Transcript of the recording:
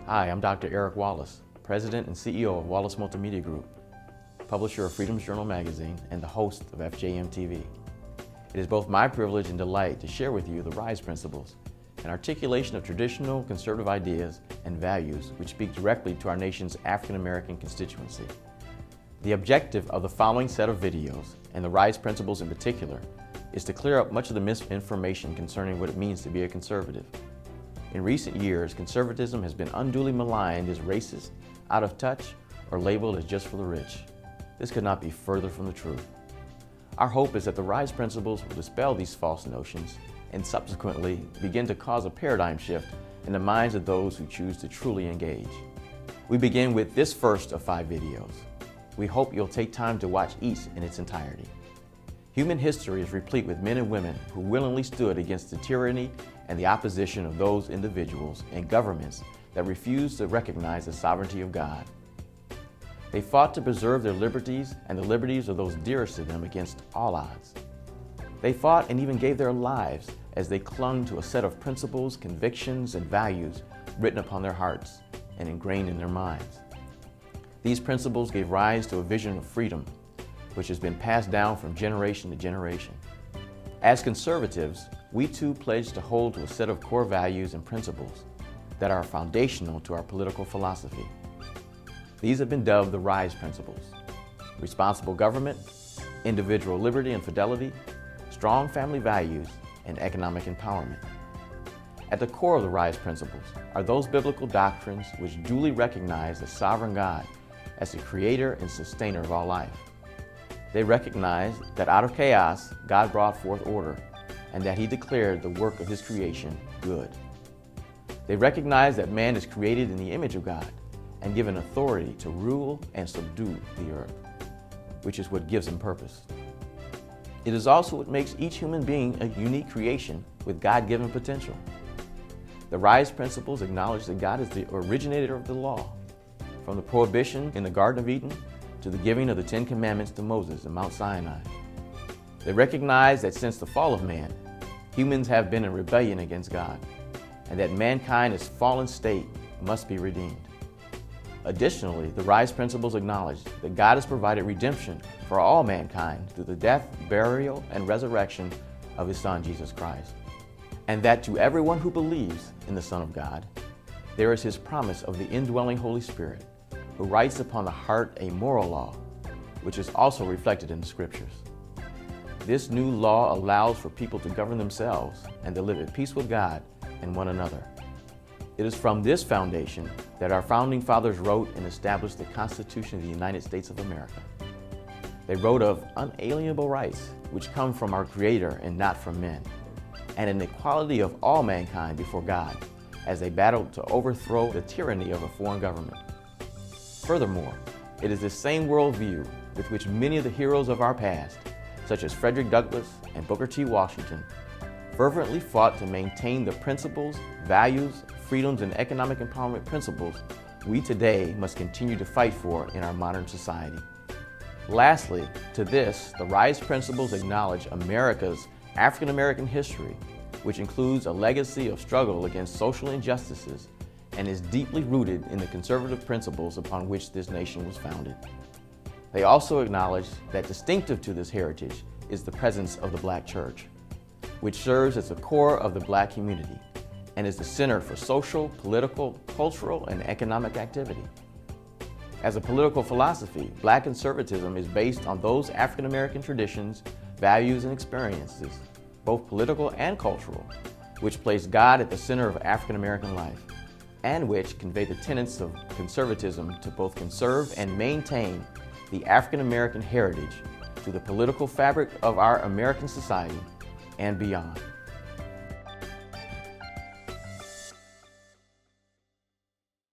Hi, I'm Dr. Eric Wallace, President and CEO of Wallace Multimedia Group, publisher of Freedom's Journal magazine, and the host of FJM TV. It is both my privilege and delight to share with you the R.I.S.E principles, an articulation of traditional conservative ideas and values which speak directly to our nation's African American constituency. The objective of the following set of videos, and the R.I.S.E principles in particular, is to clear up much of the misinformation concerning what it means to be a conservative. In recent years, conservatism has been unduly maligned as racist, out of touch, or labeled as just for the rich. This could not be further from the truth. Our hope is that the R.I.S.E principles will dispel these false notions and subsequently begin to cause a paradigm shift in the minds of those who choose to truly engage. We begin with this first of 5 videos. We hope you'll take time to watch each in its entirety. Human history is replete with men and women who willingly stood against the tyranny and the opposition of those individuals and governments that refused to recognize the sovereignty of God. They fought to preserve their liberties and the liberties of those dearest to them against all odds. They fought and even gave their lives as they clung to a set of principles, convictions, and values written upon their hearts and ingrained in their minds. These principles gave rise to a vision of freedom, which has been passed down from generation to generation. As conservatives, we too pledge to hold to a set of core values and principles that are foundational to our political philosophy. These have been dubbed the R.I.S.E principles: responsible government, individual liberty and fidelity, strong family values, and economic empowerment. At the core of the R.I.S.E principles are those biblical doctrines which duly recognize the sovereign God as the creator and sustainer of all life. They recognize that out of chaos, God brought forth order, and that He declared the work of His creation good. They recognize that man is created in the image of God and given authority to rule and subdue the earth, which is what gives him purpose. It is also what makes each human being a unique creation with God-given potential. The R.I.S.E principles acknowledge that God is the originator of the law, from the prohibition in the Garden of Eden to the giving of the 10 Commandments to Moses in Mount Sinai. They recognize that since the fall of man, humans have been in rebellion against God, and that mankind's fallen state must be redeemed. Additionally, the R.I.S.E principles acknowledge that God has provided redemption for all mankind through the death, burial, and resurrection of His Son, Jesus Christ, and that to everyone who believes in the Son of God, there is His promise of the indwelling Holy Spirit, who writes upon the heart a moral law, which is also reflected in the Scriptures. This new law allows for people to govern themselves and to live at peace with God and one another. It is from this foundation that our founding fathers wrote and established the Constitution of the United States of America. They wrote of unalienable rights which come from our Creator and not from men, and an equality of all mankind before God as they battled to overthrow the tyranny of a foreign government. Furthermore, it is this same worldview with which many of the heroes of our past, such as Frederick Douglass and Booker T. Washington, fervently fought to maintain the principles, values, freedoms, and economic empowerment principles we today must continue to fight for in our modern society. Lastly, to this, the R.I.S.E principles acknowledge America's African American history, which includes a legacy of struggle against social injustices and is deeply rooted in the conservative principles upon which this nation was founded. They also acknowledge that distinctive to this heritage is the presence of the Black church, which serves as the core of the Black community and is the center for social, political, cultural, and economic activity. As a political philosophy, Black conservatism is based on those African American traditions, values, and experiences, both political and cultural, which place God at the center of African American life, and which convey the tenets of conservatism to both conserve and maintain the African American heritage to the political fabric of our American society and beyond.